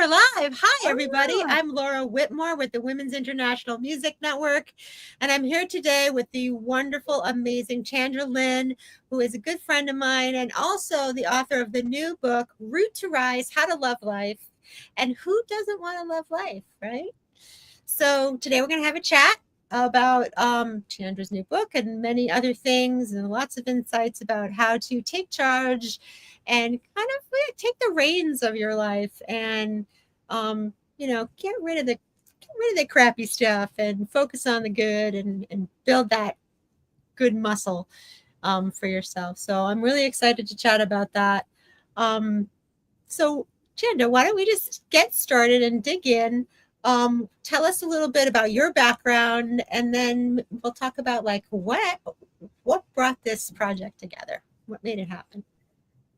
we're live. Hi, everybody. Oh. I'm Laura Whitmore with the Women's International Music Network, and I'm here today with the wonderful, amazing Chandra Lynn, who is a good friend of mine and also the author of the new book, Root to Rise, How to Love Life. And who doesn't want to love life, right? So today we're going to have a chat about Chandra's new book and many other things and lots of insights about how to take charge and kind of take the reins of your life and get rid of the crappy stuff and focus on the good and build that good muscle for yourself. So I'm really excited to chat about that. So Chandra, why don't we just get started and dig in? Tell us a little bit about your background, and then we'll talk about like what brought this project together, what made it happen.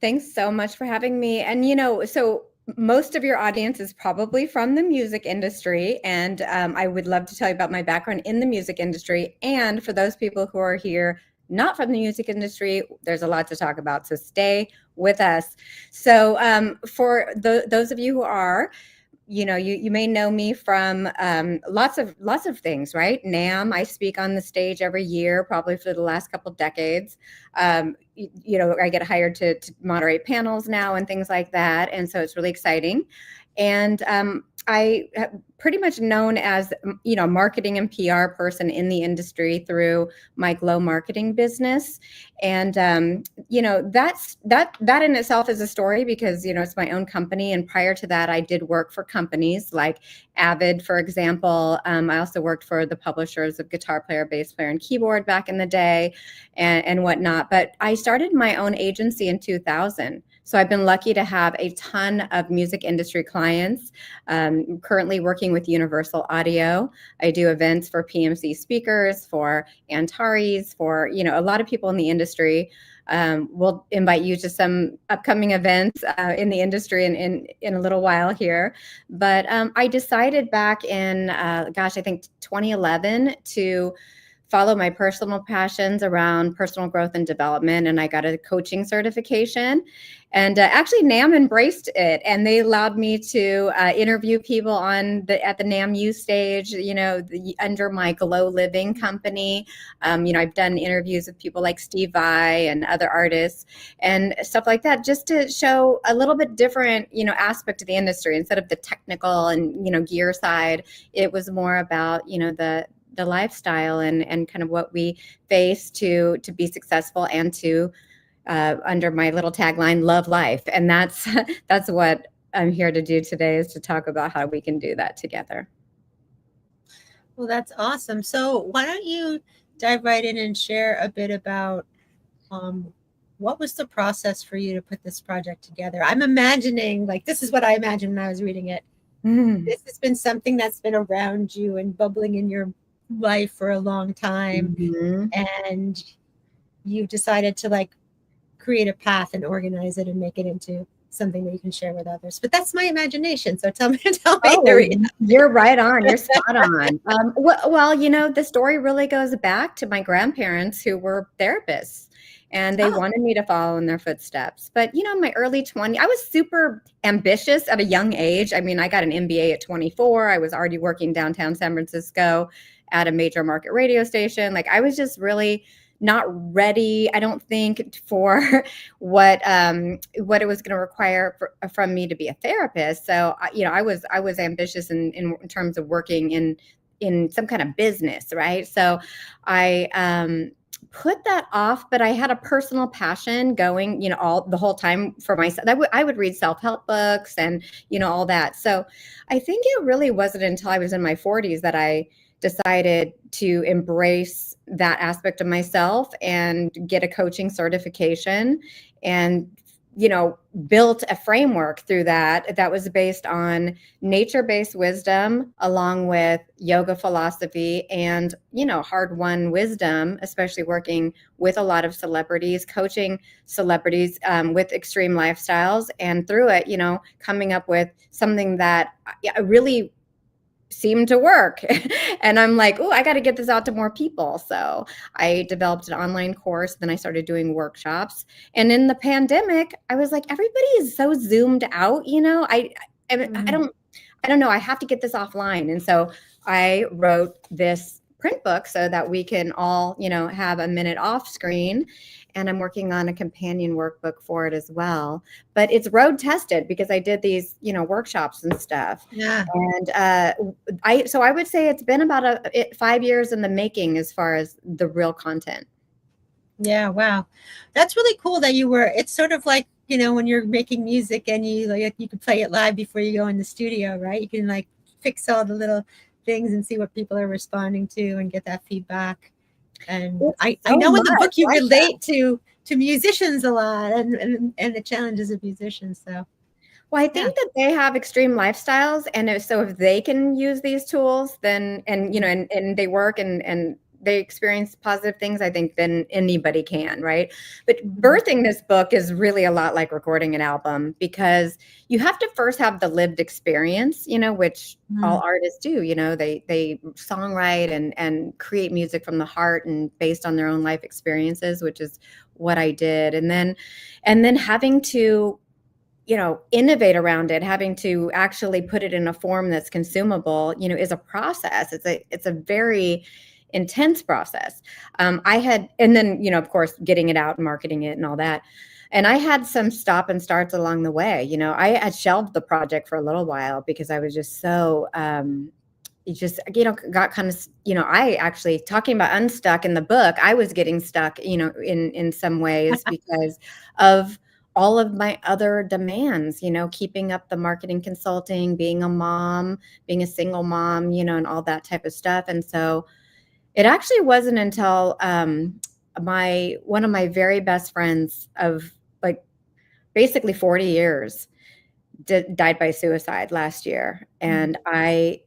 Thanks so much for having me. And so most of your audience is probably from the music industry, and I would love to tell you about my background in the music industry. And for those people who are here not from the music industry, there's a lot to talk about, so stay with us. So for those of you who are, you may know me from lots of things, right? NAMM, I speak on the stage every year, probably for the last couple of decades. I get hired to moderate panels now and things like that. And so it's really exciting. And I pretty much known as, marketing and PR person in the industry through my Glow marketing business. And, that in itself is a story because, it's my own company. And prior to that, I did work for companies like Avid, for example. I also worked for the publishers of guitar player, bass player, and keyboard back in the day and whatnot. But I started my own agency in 2000. So I've been lucky to have a ton of music industry clients. Currently working with Universal Audio. I do events for PMC speakers, for Antares, for a lot of people in the industry. We'll invite you to some upcoming events in the industry in a little while here. But I decided back in, I think 2011 to follow my personal passions around personal growth and development. And I got a coaching certification. And actually NAMM embraced it. And they allowed me to interview people at the NAMM U stage, under my Glow Living company. I've done interviews with people like Steve Vai and other artists and stuff like that, just to show a little bit different, aspect of the industry. Instead of the technical and, gear side, it was more about, the lifestyle and kind of what we face to be successful and to under my little tagline, love life. And that's what I'm here to do today, is to talk about how we can do that together. Well, that's awesome. So why don't you dive right in and share a bit about what was the process for you to put this project together? I'm imagining, this is what I imagined when I was reading it. This has been something that's been around you and bubbling in your life for a long time. And you decided to create a path and organize it and make it into something that you can share with others. But that's my imagination. So tell me. You're right on. You're spot on. Well, the story really goes back to my grandparents, who were therapists. And they wanted me to follow in their footsteps. But, in my early 20s, I was super ambitious at a young age. I mean, I got an MBA at 24. I was already working downtown San Francisco at a major market radio station. I was just really not ready, I don't think, for what it was going to require from me to be a therapist. So, I was ambitious in terms of working in some kind of business, right? So I put that off, but I had a personal passion going, the whole time for myself. I would read self-help books and, all that. So I think it really wasn't until I was in my 40s that I decided to embrace that aspect of myself and get a coaching certification and, built a framework through that was based on nature-based wisdom, along with yoga philosophy and, hard-won wisdom, especially working with a lot of celebrities, coaching celebrities with extreme lifestyles. And through it, coming up with something that really seemed to work. And I'm like, oh, I got to get this out to more people. So I developed an online course. Then I started doing workshops. And in the pandemic, I was like, everybody is so zoomed out. I don't know. I have to get this offline. And so I wrote this print book so that we can all, have a minute off screen. And I'm working on a companion workbook for it as well. But it's road tested because I did these, workshops and stuff. Yeah. And I would say it's been about 5 years in the making as far as the real content. Yeah, wow. That's really cool that it's sort of like, when you're making music and you can play it live before you go in the studio, right? You can like fix all the little things and see what people are responding to and get that feedback. And I know in the book you relate to musicians a lot and the challenges of musicians. So well, I think that they have extreme lifestyles, and if they can use these tools, then and they work and they experience positive things, I think then anybody can, right? But birthing this book is really a lot like recording an album, because you have to first have the lived experience, which all artists do. They songwrite and create music from the heart and based on their own life experiences, which is what I did. And then having to innovate around it, having to actually put it in a form that's consumable, is a process. It's a very intense process. And then, of course, getting it out and marketing it and all that. And I had some stop and starts along the way. I had shelved the project for a little while because I was just so, got kind of, I actually, talking about unstuck in the book, I was getting stuck, in some ways because of all of my other demands, keeping up the marketing consulting, being a mom, being a single mom, and all that type of stuff. And so it actually wasn't until one of my very best friends of like basically 40 years died by suicide last year. And I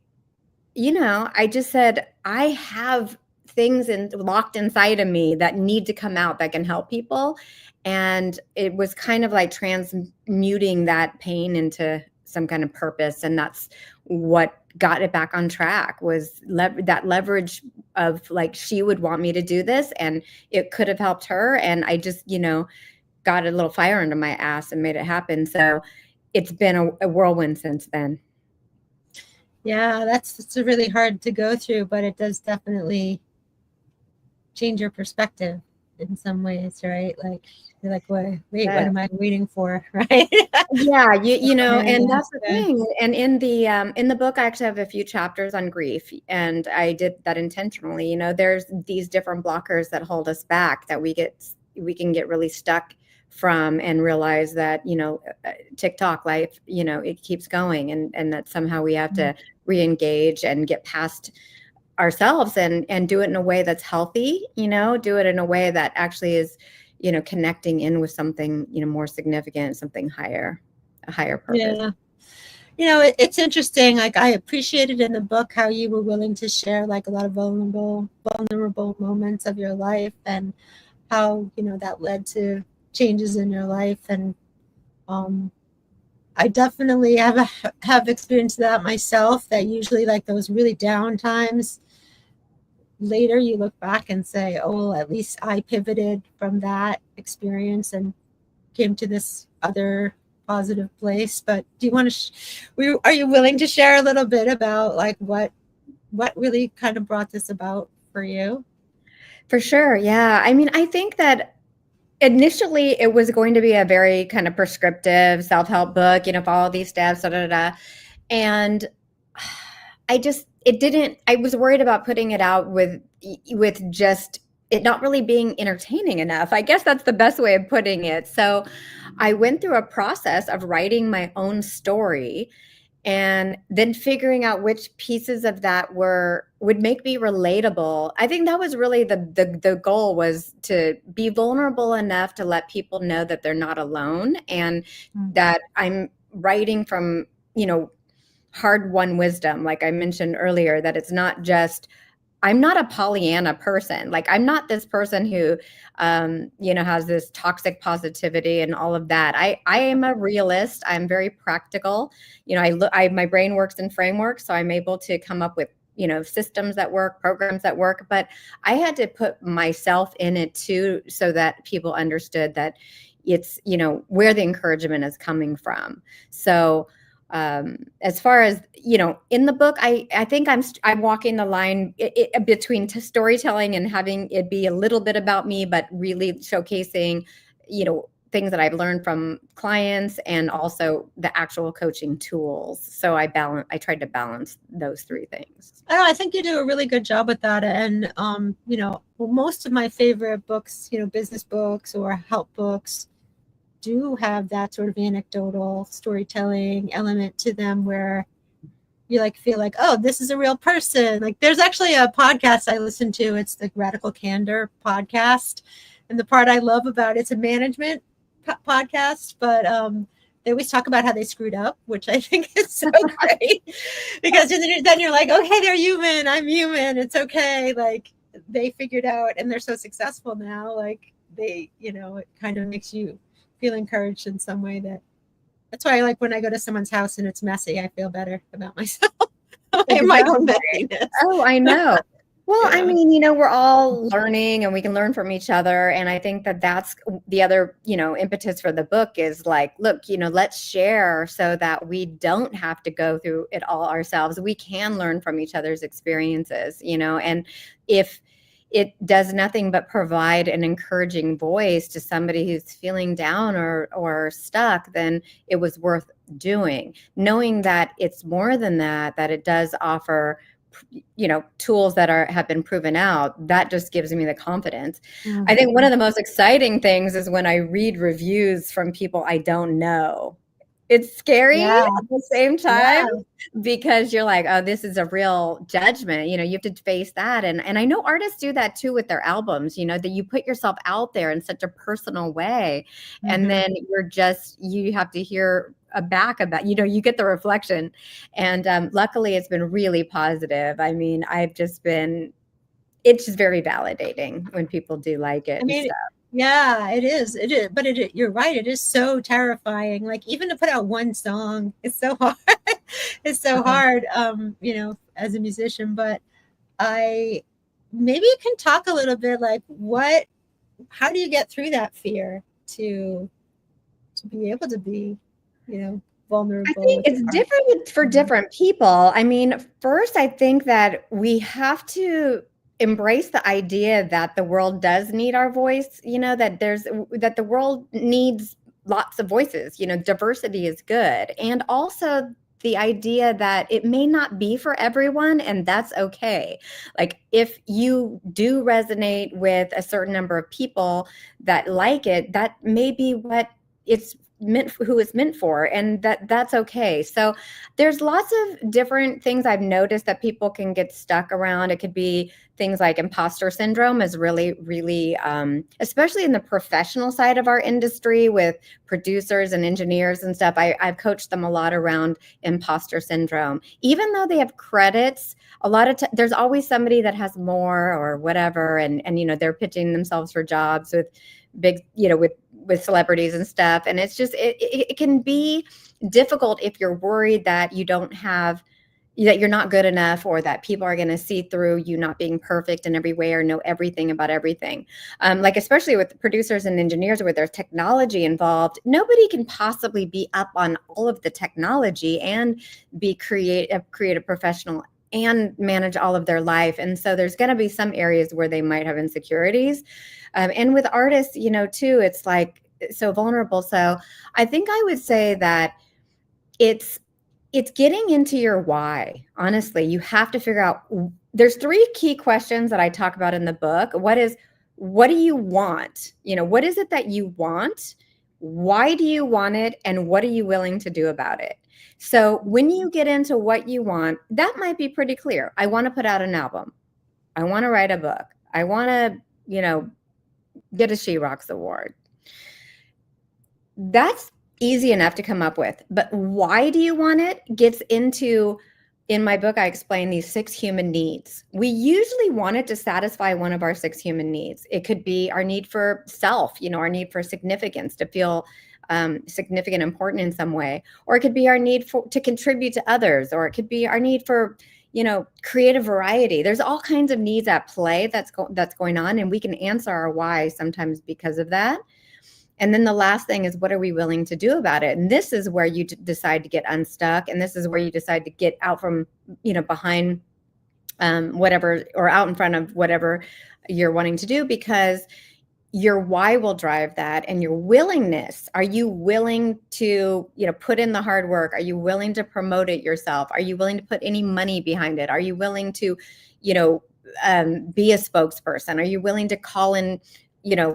just said, I have things locked inside of me that need to come out that can help people. And it was kind of like transmuting that pain into some kind of purpose. And that's what got it back on track, was that leverage of like, she would want me to do this and it could have helped her. And I just, got a little fire under my ass and made it happen. So it's been a whirlwind since then. Yeah, it's really hard to go through, but it does definitely change your perspective in some ways, right? Like you're like, wait, what am I waiting for? Right? Yeah, and that's the thing. And in the book, I actually have a few chapters on grief, and I did that intentionally. There's these different blockers that hold us back that we can get really stuck from, and realize that, TikTok life, it keeps going, and that somehow we have to re-engage and get past ourselves and do it in a way that's healthy, do it in a way that actually is, connecting in with something, more significant, something higher, a higher purpose. Yeah. It's interesting. Like I appreciated in the book how you were willing to share like a lot of vulnerable moments of your life, and how, that led to changes in your life. And I definitely have experienced that myself, that usually like those really down times, later you look back and say, oh, well, at least I pivoted from that experience and came to this other positive place. But do you want to are you willing to share a little bit about like what really kind of brought this about for you? For sure. Yeah. I mean, I think that initially it was going to be a very kind of prescriptive self-help book, follow these steps, and I was worried about putting it out with just it not really being entertaining enough. I guess that's the best way of putting it. So I went through a process of writing my own story, and then figuring out which pieces of that would make me relatable. I think that was really the goal, was to be vulnerable enough to let people know that they're not alone, and that I'm writing from, hard-won wisdom. Like I mentioned earlier, that it's not just, I'm not a Pollyanna person. Like I'm not this person who, has this toxic positivity and all of that. I am a realist. I'm very practical. My brain works in frameworks, so I'm able to come up with, systems that work, programs that work. But I had to put myself in it too, so that people understood that it's, where the encouragement is coming from. So as far as, in the book, I think I'm walking the line between storytelling and having it be a little bit about me, but really showcasing, things that I've learned from clients and also the actual coaching tools. So I tried to balance those three things. I think you do a really good job with that. And, most of my favorite books, business books or help books, do have that sort of anecdotal storytelling element to them where you feel like, oh, this is a real person. Like there's actually a podcast I listen to. It's the Radical Candor podcast. And the part I love about it's a management podcast, but they always talk about how they screwed up, which I think is so great because then you're like, okay, they're human. I'm human. It's okay. Like they figured out and they're so successful now. Like they, it kind of makes you feel encouraged in some way. That's why I like when I go to someone's house and it's messy, I feel better about myself. My own messiness. Oh, I know. Well, I mean, we're all learning and we can learn from each other. And I think that that's the other, impetus for the book is like, look, let's share so that we don't have to go through it all ourselves. We can learn from each other's experiences, and if it does nothing but provide an encouraging voice to somebody who's feeling down or stuck, then it was worth doing. Knowing that it's more than that it does offer tools that have been proven out, that just gives me the confidence. Mm-hmm. I think one of the most exciting things is when I read reviews from people I don't know. It's scary at the same time because you're like, oh, this is a real judgment. You have to face that. And I know artists do that too with their albums, that you put yourself out there in such a personal way. Mm-hmm. And then you have to hear back about, you get the reflection. And luckily it's been really positive. I mean, it's just very validating when people do like it. I mean, yeah, it is. But you're right. It is so terrifying. Like even to put out one song is so hard. It's so hard, as a musician. But maybe you can talk a little bit like how do you get through that fear to be able to be, vulnerable? I think it's different for different people. I mean, first, I think that we have to embrace the idea that the world does need our voice, that the world needs lots of voices, diversity is good. And also the idea that it may not be for everyone, and that's okay. Like if you do resonate with a certain number of people that like it, that may be what it's who it's meant for, and that's okay. So there's lots of different things I've noticed that people can get stuck around. It could be things like imposter syndrome is really, really, especially in the professional side of our industry with producers and engineers and stuff. I've coached them a lot around imposter syndrome. Even though they have credits, a lot of there's always somebody that has more or whatever, and they're pitching themselves for jobs with big, with celebrities and stuff. And it's just, it can be difficult if you're worried that that you're not good enough, or that people are going to see through you not being perfect in every way or know everything about everything. Like, especially with producers and engineers where there's technology involved, nobody can possibly be up on all of the technology and be creative professional and manage all of their life. And so there's going to be some areas where they might have insecurities. And with artists, too, it's like so vulnerable. So I think I would say that it's getting into your why. Honestly, you have to figure out, there's 3 key questions that I talk about in the book. What do you want? What is it that you want? Why do you want it? And what are you willing to do about it? So when you get into what you want, that might be pretty clear. I want to put out an album. I want to write a book. I want to, get a She Rocks award. That's easy enough to come up with. But why do you want it gets into, in my book, I explain these 6 human needs. We usually want it to satisfy one of our 6 human needs. It could be our need for self, our need for significance, to feel significant, important in some way. Or it could be our need to contribute to others, or it could be our need for, creative variety. There's all kinds of needs at play that's going on, and we can answer our why sometimes because of that. And then the last thing is, what are we willing to do about it? And this is where you decide to get unstuck. And this is where you decide to get out from, behind whatever, or out in front of whatever you're wanting to do, because your why will drive that, and your willingness. Are you willing to, put in the hard work? Are you willing to promote it yourself? Are you willing to put any money behind it? Are you willing to, be a spokesperson? Are you willing to call in,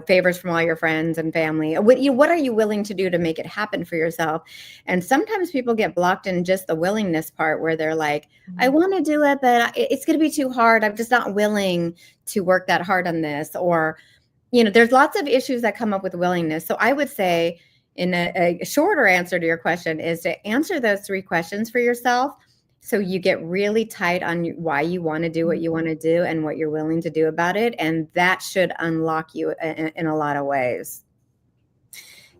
favors from all your friends and family? What are you willing to do to make it happen for yourself? And sometimes people get blocked in just the willingness part, where they're like, I want to do it, but it's going to be too hard. I'm just not willing to work that hard on this. Or, there's lots of issues that come up with willingness. So I would say, in a shorter answer to your question, is to answer those 3 questions for yourself, so you get really tight on why you want to do what you want to do and what you're willing to do about it. And that should unlock you in a lot of ways.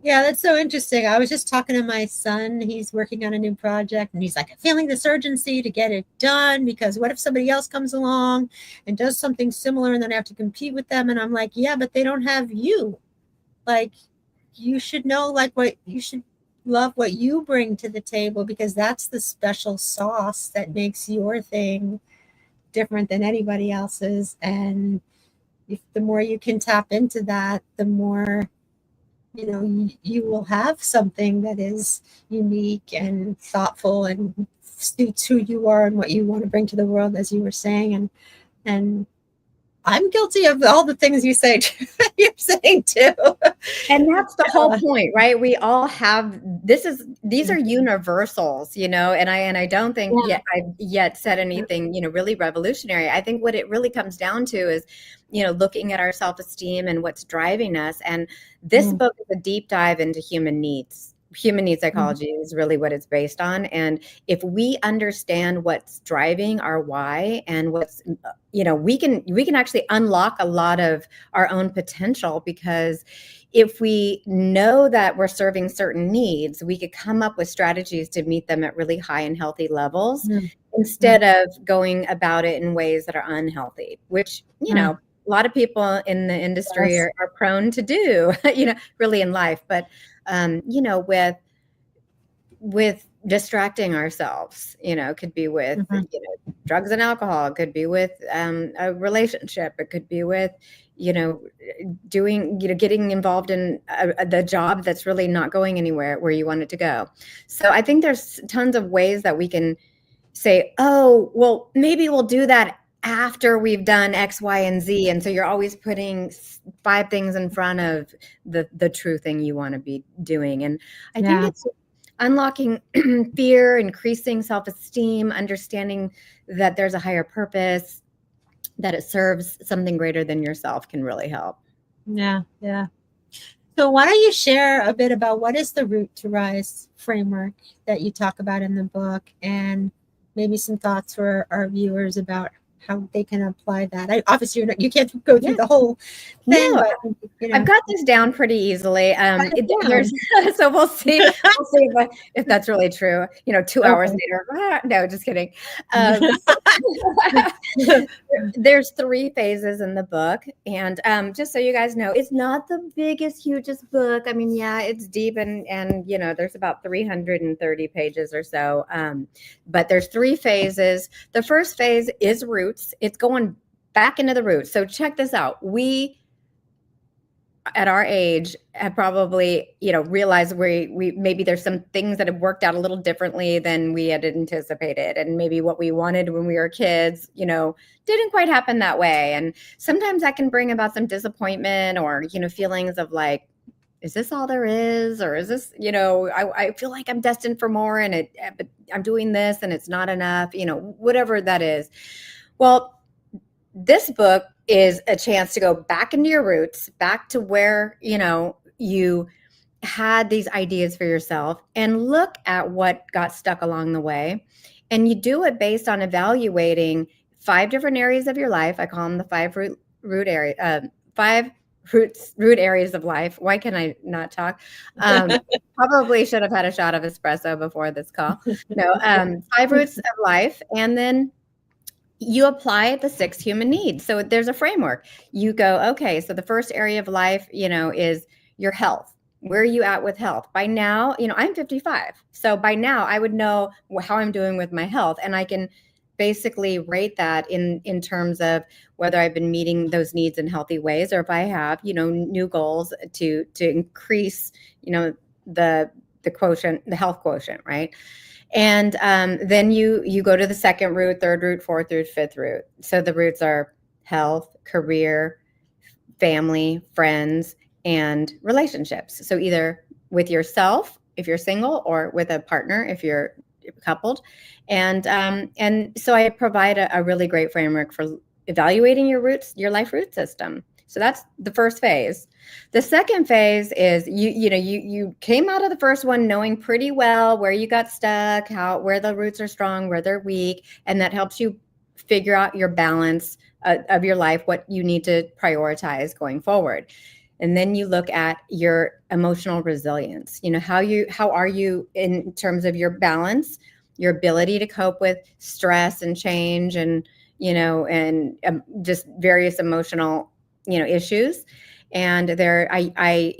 Yeah, that's so interesting. I was just talking to my son. He's working on a new project, and he's like, I'm feeling this urgency to get it done, because what if somebody else comes along and does something similar, and then I have to compete with them? And I'm like, yeah, but they don't have you. Like, you should know, like, what you should love, what you bring to the table, because that's the special sauce that makes your thing different than anybody else's. And the more you can tap into that, the more you will have something that is unique and thoughtful and suits who you are and what you want to bring to the world, as you were saying. And I'm guilty of all the things you say. You're saying too. And that's the whole point, right? We all have, these are universals, and I don't think I've yet said anything, really revolutionary. I think what it really comes down to is, looking at our self-esteem and what's driving us. And this book is a deep dive into human needs. Human need psychology is really what it's based on. And if we understand what's driving our why, and what's, we can actually unlock a lot of our own potential, because if we know that we're serving certain needs, we could come up with strategies to meet them at really high and healthy levels, instead of going about it in ways that are unhealthy, which, a lot of people in the industry are prone to do, really in life. But with distracting ourselves, could be with drugs and alcohol, it could be with a relationship, it could be with getting involved in the job that's really not going anywhere where you want it to go. So I think there's tons of ways that we can say, oh, well, maybe we'll do that after we've done X, Y, and Z. And so you're always putting 5 things in front of the true thing you want to be doing. And I think it's unlocking fear, increasing self-esteem, understanding that there's a higher purpose, that it serves something greater than yourself, can really help. Yeah. So why don't you share a bit about what is the Root to Rise framework that you talk about in the book, and maybe some thoughts for our viewers about how they can apply that. Obviously, you can't go through the whole thing, but I've got this down pretty eeasily. So we'll see. If that's really true. 2 hours later. No, just kidding. There's 3 phases in the book, and just so you guys know, it's not the biggest, hugest book. I mean, it's deep, and there's about 330 pages or so. But there's 3 phases. The first phase is roots. It's going back into the roots. So check this out. We, at our age, have probably, realized we maybe there's some things that have worked out a little differently than we had anticipated. And maybe what we wanted when we were kids, didn't quite happen that way. And sometimes that can bring about some disappointment, or, feelings of like, is this all there is? Or is this, I feel like I'm destined for more, but I'm doing this and it's not enough, whatever that is. Well, this book is a chance to go back into your roots, back to where, you had these ideas for yourself, and look at what got stuck along the way. And you do it based on evaluating 5 different areas of your life. I call them the 5 root areas of life. Why can I not talk? Probably should have had a shot of espresso before this call. No, 5 roots of life. And then you apply the 6 human needs. So there's a framework. You go, okay, so the first area of life, is your health. Where are you at with health? By now, I'm 55. So by now I would know how I'm doing with my health, and I can basically rate that in terms of whether I've been meeting those needs in healthy ways, or if I have, new goals to increase, the quotient, the health quotient, right? And then you go to the second root, third root, fourth root, fifth root. So the roots are health, career, family, friends, and relationships. So either with yourself, if you're single, or with a partner, if you're coupled. And so I provide a really great framework for evaluating your roots, your life root system. So that's the first phase. The second phase is you came out of the first one knowing pretty well where you got stuck, where the roots are strong, where they're weak, and that helps you figure out your balance of your life, what you need to prioritize going forward. And then you look at your emotional resilience. How are you in terms of your balance, your ability to cope with stress and change, and just various emotional issues. And there I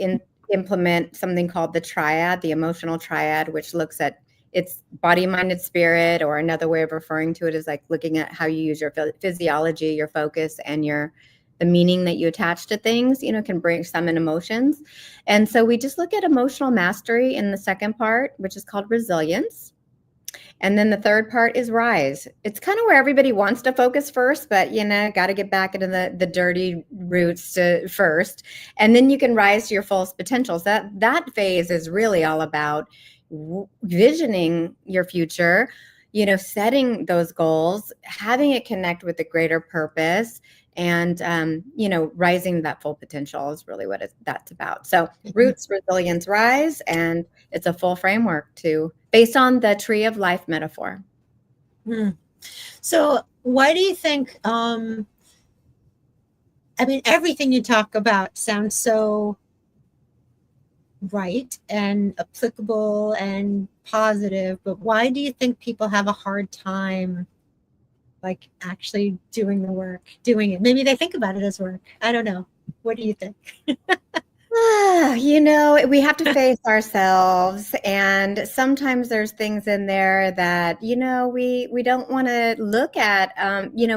implement something called the triad, the emotional triad, which looks at it's body, mind, and spirit, or another way of referring to it is like looking at how you use your physiology, your focus, and the meaning that you attach to things, can bring some in emotions. And so we just look at emotional mastery in the second part, which is called resilience. And then the third part is rise. It's kind of where everybody wants to focus first, but got to get back into the dirty roots first. And then you can rise to your fullest potentials. That phase is really all about visioning your future, setting those goals, having it connect with the greater purpose, and rising that full potential is really what that's about. So roots, resilience, rise, and it's a full framework based on the tree of life metaphor. So why do you think everything you talk about sounds so right and applicable and positive, but why do you think people have a hard time like actually doing the work, doing it? Maybe they think about it as work. I don't know. What do you think? We have to face ourselves, and sometimes there's things in there that, we don't want to look at,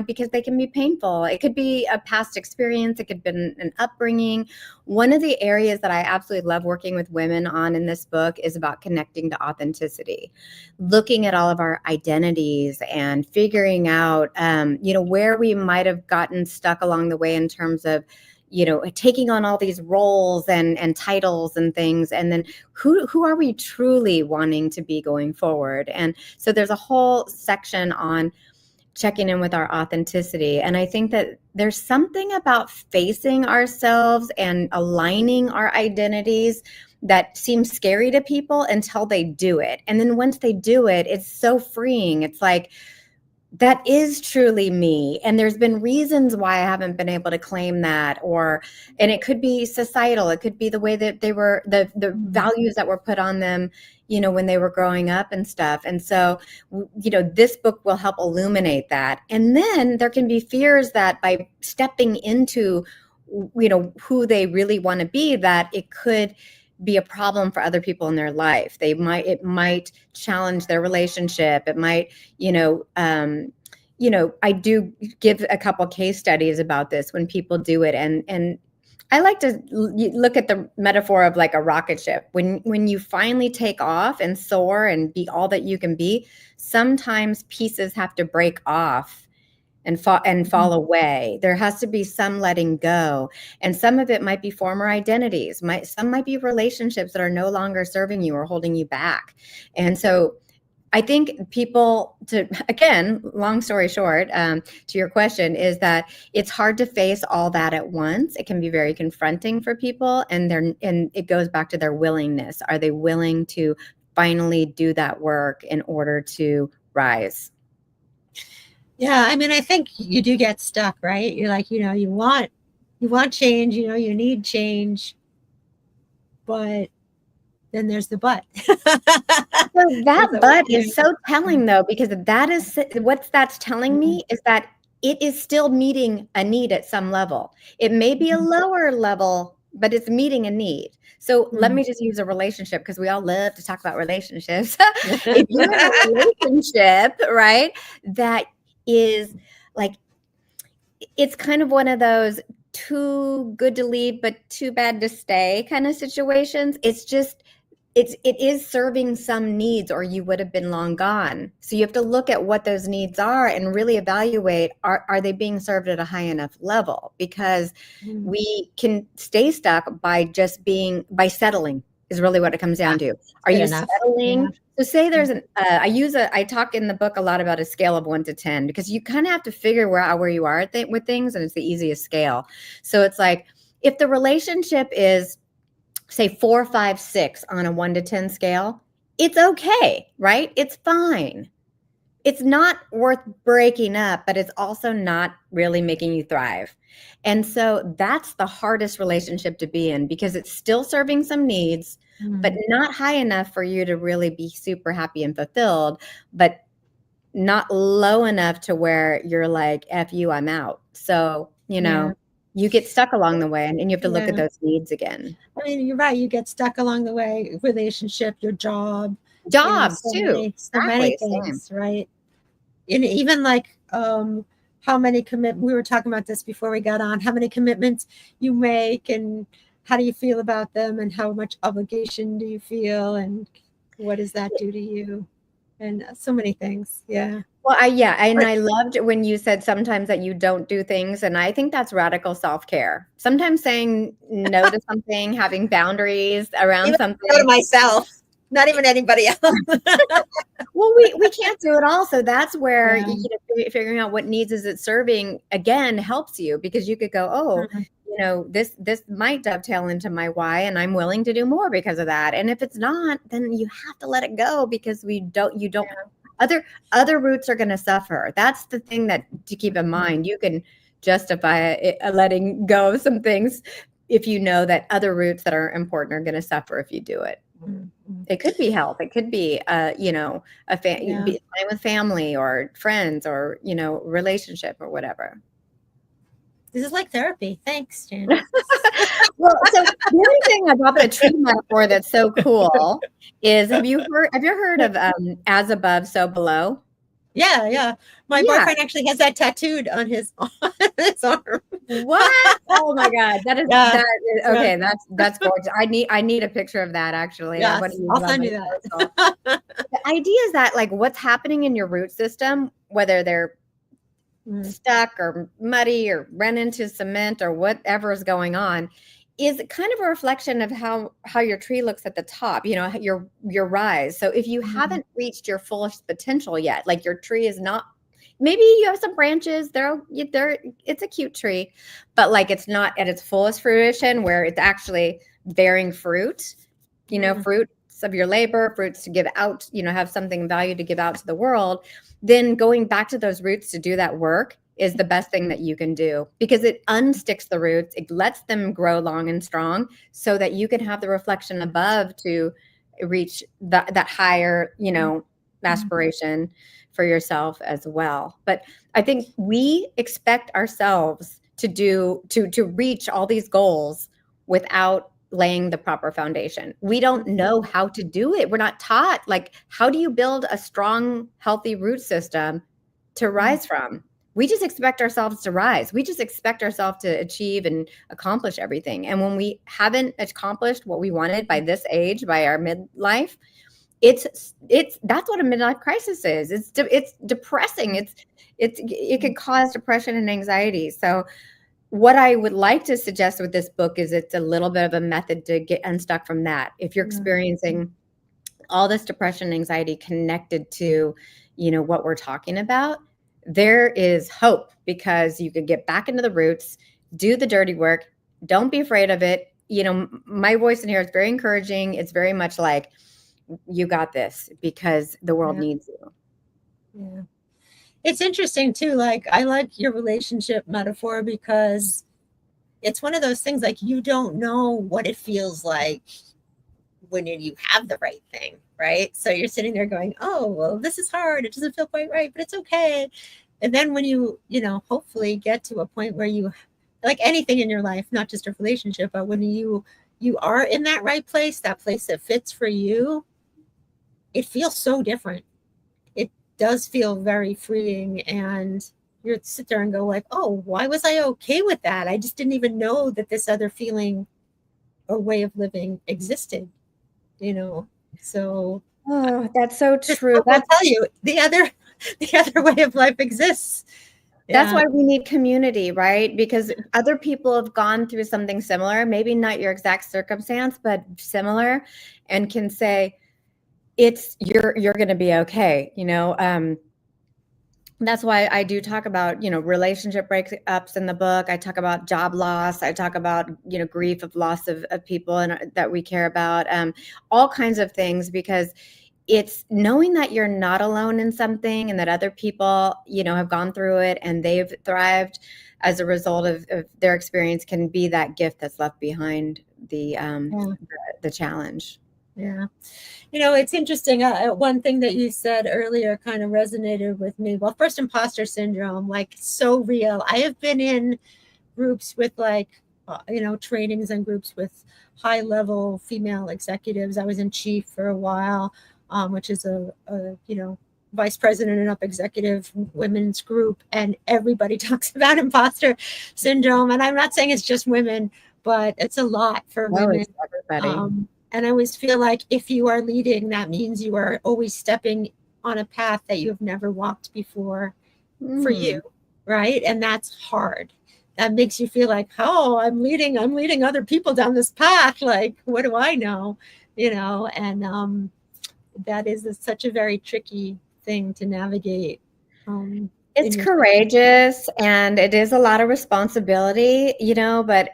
because they can be painful. It could be a past experience. It could be an upbringing. One of the areas that I absolutely love working with women on in this book is about connecting to authenticity, looking at all of our identities and figuring out, where we might have gotten stuck along the way in terms of, taking on all these roles and titles and things. And then who are we truly wanting to be going forward? And so there's a whole section on checking in with our authenticity. And I think that there's something about facing ourselves and aligning our identities that seems scary to people until they do it. And then once they do it, it's so freeing. It's like, that is truly me. And there's been reasons why I haven't been able to claim that, and it could be societal. It could be the way that they were, the values that were put on them, when they were growing up and stuff. And so, this book will help illuminate that. And then there can be fears that by stepping into, who they really want to be, that it could be a problem for other people in their life. It might challenge their relationship. It might, I do give a couple case studies about this when people do it. And I like to look at the metaphor of like a rocket ship. When you finally take off and soar and be all that you can be, sometimes pieces have to break off and fall away. There has to be some letting go. And some of it might be former identities. Some might be relationships that are no longer serving you or holding you back. And so I think people, again, long story short, to your question, is that it's hard to face all that at once. It can be very confronting for people, and it goes back to their willingness. Are they willing to finally do that work in order to rise? Yeah, I think you do get stuck, right? You're like, you want change, you need change, but then there's the but. So that but is so telling, though, because that is what that's telling me is that it is still meeting a need at some level. It may be a lower level but it's meeting a need. So let me just use a relationship, because we all love to talk about relationships. If you're in a relationship, right, that is like, it's kind of one of those too good to leave but too bad to stay kind of situations. It is serving some needs, or you would have been long gone. So you have to look at what those needs are and really evaluate, are they being served at a high enough level? Because we can stay stuck by settling, is really what it comes down to. Are you settling? Yeah. So say there's I talk in the book a lot about a scale of 1 to 10, because you kind of have to figure where you are with things, and it's the easiest scale. So it's like, if the relationship is, say, 4, 5, 6 on a 1 to 10 scale, it's okay, right? It's fine. It's not worth breaking up, but it's also not really making you thrive. And so that's the hardest relationship to be in, because it's still serving some needs, but not high enough for you to really be super happy and fulfilled, but not low enough to where you're like, F you, I'm out. So, you get stuck along the way, and you have to look at those needs again. I mean, you're right. You get stuck along the way, relationship, your job. Jobs too. So many things, same. Right? And even like how many we were talking about this before we got on, how many commitments you make, and how do you feel about them, and how much obligation do you feel, and what does that do to you? And so many things. Yeah. Well, I loved when you said sometimes that you don't do things, and I think that's radical self-care. Sometimes saying no to something, having boundaries around even something. No to myself, not even anybody else. Well, we can't do it all, so that's where figuring out what needs is it serving again helps you, because you could go, this might dovetail into my why, and I'm willing to do more because of that. And if it's not, then you have to let it go, because other roots are going to suffer. That's the thing to keep in mind. You can justify letting go of some things if you know that other roots that are important are going to suffer if you do it. It could be health. It could be, time with family or friends, or, relationship or whatever. This is like therapy. Thanks, Chandra. Well, so the other thing about the tree metaphor that's so cool is, have you heard of as above, so below? Yeah. My boyfriend actually has that tattooed on his arm. What? Oh my God. Okay. That's gorgeous. I need a picture of that, actually. Yes, I'll send you that. The idea is that, like, what's happening in your root system, whether they're stuck or muddy or run into cement or whatever is going on, is kind of a reflection of how your tree looks at the top, your rise. So if you haven't reached your fullest potential yet, like your tree is not, maybe you have some branches, it's a cute tree, but like it's not at its fullest fruition, where it's actually bearing fruit, fruits of your labor, fruits to give out, have something of value to give out to the world. Then going back to those roots to do that work is the best thing that you can do, because it unsticks the roots. It lets them grow long and strong, so that you can have the reflection above to reach that higher, aspiration for yourself as well. But I think we expect ourselves to reach all these goals without laying the proper foundation. We don't know how to do it. We're not taught, like, how do you build a strong, healthy root system to rise from? We just expect ourselves to rise. We just expect ourselves to achieve and accomplish everything. And when we haven't accomplished what we wanted by this age, by our midlife, that's what a midlife crisis is. It's depressing. It could cause depression and anxiety. So what I would like to suggest with this book is it's a little bit of a method to get unstuck from that. If you're experiencing all this depression and anxiety connected to, what we're talking about, there is hope, because you could get back into the roots, do the dirty work. Don't be afraid of it. My voice in here is very encouraging. It's very much like, you got this, because the world needs you. Yeah. It's interesting too. Like, I like your relationship metaphor, because it's one of those things, like, you don't know what it feels like when you have the right thing, right? So you're sitting there going, oh, well, this is hard. It doesn't feel quite right, but it's okay. And then when you hopefully get to a point where you like anything in your life, not just a relationship, but when you are in that right place, that place that fits for you, it feels so different. It does feel very freeing, and you sit there and go like, oh, why was I okay with that? I just didn't even know that this other feeling or way of living existed, you know. So Oh, that's so this true. book will tell you the other the other way of life exists. That's Yeah. why we need community, right? Because other people have gone through something similar, maybe not your exact circumstance, but similar, and can say, you're going to be okay. That's why I do talk about, relationship breakups in the book. I talk about job loss. I talk about, grief of loss of people and that we care about, all kinds of things, because it's knowing that you're not alone in something, and that other people, have gone through it and they've thrived as a result of their experience, can be that gift that's left behind the challenge. Yeah. It's interesting. One thing that you said earlier kind of resonated with me. Well, first, imposter syndrome, like, so real. I have been in groups with trainings and groups with high level female executives. I was in chief for a while, which is a vice president and up executive women's group. And everybody talks about imposter syndrome. And I'm not saying it's just women, but it's a lot for No, women. it's everybody. And I always feel like if you are leading, that means you are always stepping on a path that you have never walked before for you, right? And that's hard. That makes you feel like, oh, I'm leading other people down this path. Like, what do I know? And that is such a very tricky thing to navigate. It's courageous, and it is a lot of responsibility, but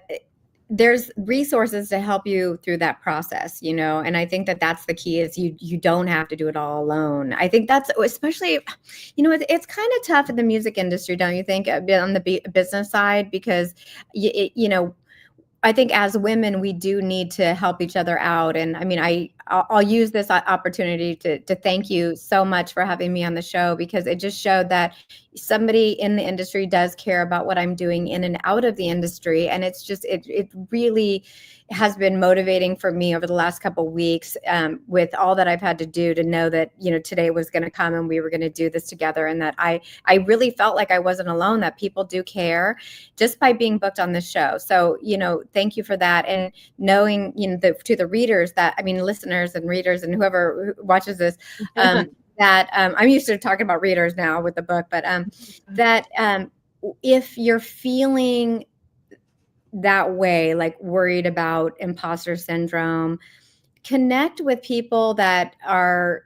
there's resources to help you through that process, and I think that that's the key, is you don't have to do it all alone. I think that's especially, it's kind of tough in the music industry, don't you think, a bit on the business side, because I think as women, we do need to help each other out. And I mean, I'll use this opportunity to thank you so much for having me on the show, because it just showed that somebody in the industry does care about what I'm doing in and out of the industry. And it's just, it really has been motivating for me over the last couple of weeks, with all that I've had to do, to know that, today was going to come and we were going to do this together. And that I really felt like I wasn't alone, that people do care just by being booked on this show. So, thank you for that. And knowing, to the readers listeners and readers and whoever watches this, that I'm used to talking about readers now with the book, but that if you're feeling that way, like worried about imposter syndrome, connect with people that are,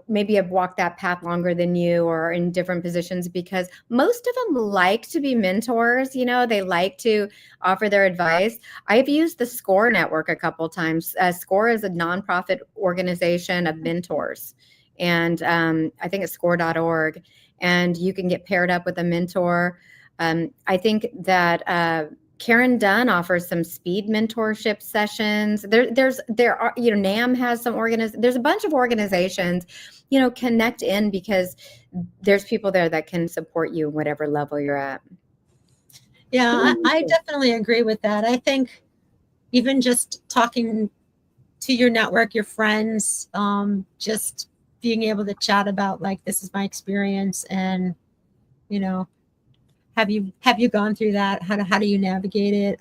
maybe have walked that path longer than you, or are in different positions, because most of them like to be mentors. They like to offer their advice. I've used the SCORE network a couple of times. SCORE is a nonprofit organization of mentors, and I think it's score.org, and you can get paired up with a mentor. I think that Karen Dunn offers some speed mentorship sessions. There are, NAM has some there's a bunch of organizations, connect in, because there's people there that can support you whatever level you're at. Yeah, I definitely agree with that. I think even just talking to your network, your friends, just being able to chat about, like, this is my experience, and have you gone through that? How do you navigate it?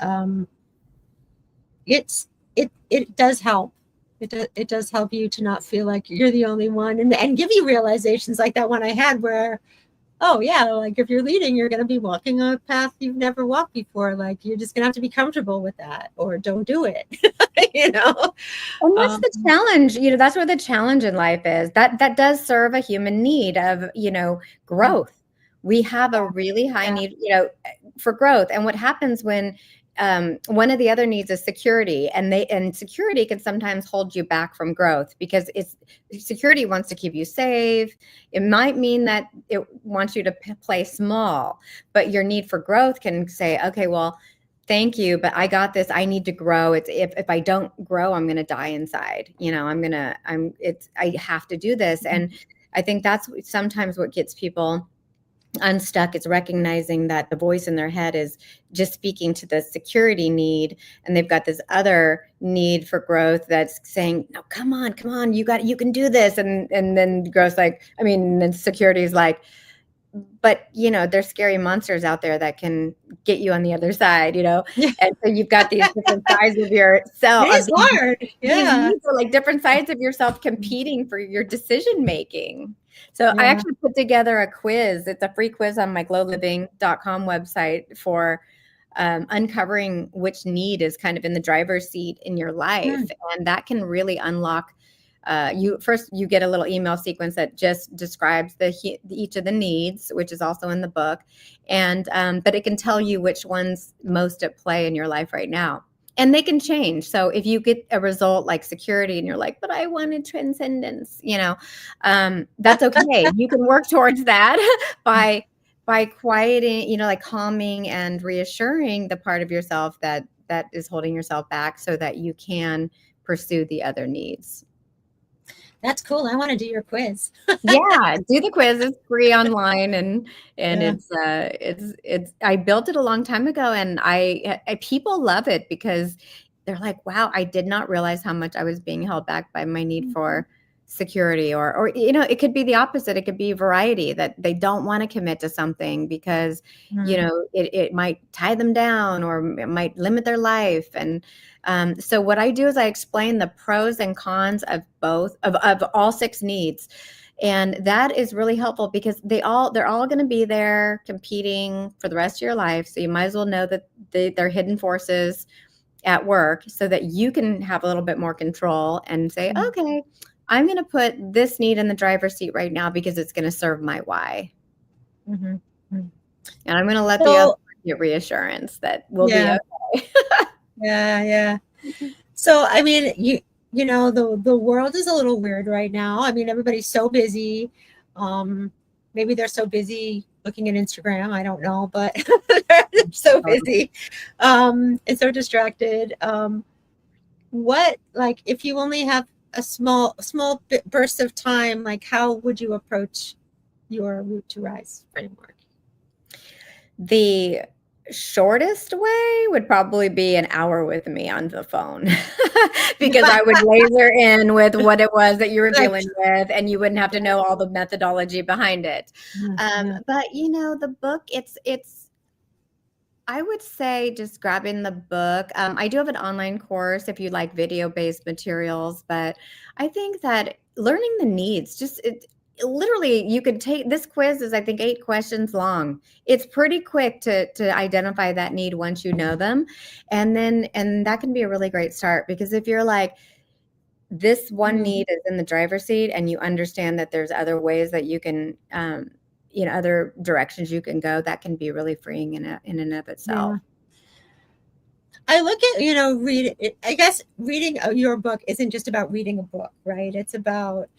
It does help. It does help you to not feel like you're the only one, and give you realizations like that one I had, where, oh yeah, like, if you're leading, you're going to be walking a path you've never walked before. Like, you're just going to have to be comfortable with that, or don't do it. And what's the challenge? That's where the challenge in life is. That does serve a human need of, growth. We have a really high need, for growth. And what happens when one of the other needs is security, and security can sometimes hold you back from growth, because security wants to keep you safe. It might mean that it wants you to play small, but your need for growth can say, okay, well, thank you, but I got this. I need to grow. It's if I don't grow, I'm going to die inside. I have to do this. And I think that's sometimes what gets people unstuck. It's recognizing that the voice in their head is just speaking to the security need, and they've got this other need for growth that's saying, no, come on, you can do this. And then growth's like, then security is like, but there's scary monsters out there that can get you on the other side, Yeah. and so you've got these different sides of yourself. It is hard. These Yeah. needs are like different sides of yourself competing for your decision making. So I Yeah. actually put together a quiz. It's a free quiz on my glowliving.com website for uncovering which need is kind of in the driver's seat in your life. And that can really unlock you get a little email sequence that just describes each of the needs, which is also in the book. And but it can tell you which one's most at play in your life right now. And they can change. So if you get a result like security and you're like, but I wanted transcendence, that's okay. You can work towards that by quieting, like calming and reassuring the part of yourself that is holding yourself back so that you can pursue the other needs. That's cool. I want to do your quiz. Yeah, do the quiz. It's free online, and yeah. it's I built it a long time ago, and I people love it because they're like, wow, I did not realize how much I was being held back by my need for security, or it could be the opposite. It could be variety, that they don't want to commit to something because it might tie them down or it might limit their life. And so what I do is I explain the pros and cons of both of all 6 needs. And that is really helpful because they're all going to be there competing for the rest of your life. So you might as well know that they're hidden forces at work so that you can have a little bit more control and say, okay, I'm going to put this need in the driver's seat right now because it's going to serve my why. And I'm going to let the other get reassurance that we'll be okay. Yeah. So, the world is a little weird right now. Everybody's so busy. Maybe they're so busy looking at Instagram. I don't know, but they're so busy and so distracted. If you only have a small burst of time, how would you approach your Root to Rise framework? The shortest way would probably be an hour with me on the phone because I would laser in with what it was that you were dealing with, and you wouldn't have to know all the methodology behind it. But the book, it's I would say just grabbing the book. I do have an online course if you like video-based materials, but I think that learning the needs, literally, you could take this quiz is, I think, 8 questions long. It's pretty quick to identify that need once you know them. And that can be a really great start, because if you're like, this one need is in the driver's seat and you understand that there's other ways that you can, other directions you can go, that can be really freeing in and of itself. I look at, I guess reading your book isn't just about reading a book, right? It's about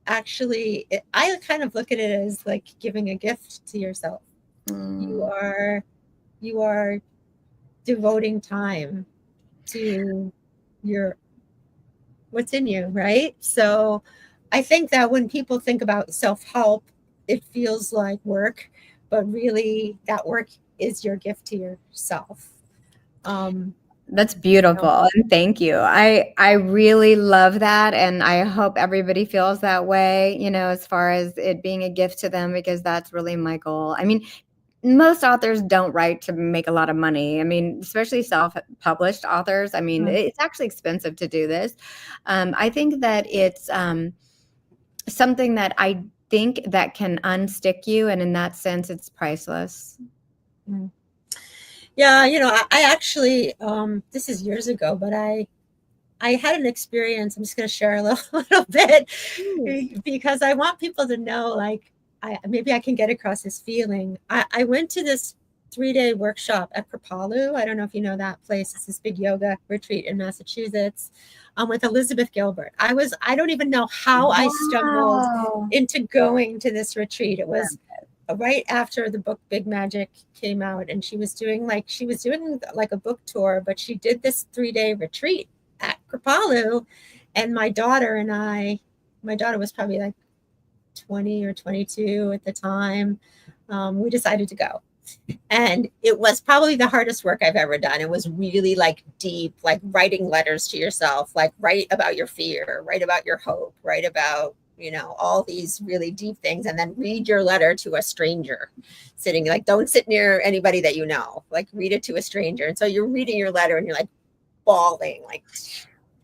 actually, I kind of look at it as like giving a gift to yourself. You are devoting time to what's in you, right? So I think that when people think about self-help, it feels like work, but really that work is your gift to yourself. That's beautiful. And thank you. I really love that. And I hope everybody feels that way, as far as it being a gift to them, because that's really my goal. Most authors don't write to make a lot of money. Especially self-published authors. It's actually expensive to do this. I think that it's something that I think that can unstick you. And in that sense, it's priceless. Yeah, I actually, this is years ago, but I had an experience. I'm just going to share a little bit because I want people to know, maybe I can get across this feeling. I went to this 3-day workshop at Kripalu. I don't know if you know that place. It's this big yoga retreat in Massachusetts with Elizabeth Gilbert. I don't even know how I stumbled into going to this retreat. It was right after the book Big Magic came out, and she was doing like a book tour, but she did this 3-day retreat at Kripalu. And my daughter was probably like 20 or 22 at the time, we decided to go. And it was probably the hardest work I've ever done. It was really like deep, like writing letters to yourself, like write about your fear, write about your hope, write about, all these really deep things, and then read your letter to a stranger sitting, like, don't sit near anybody that you know, like read it to a stranger. And so you're reading your letter and you're like bawling, like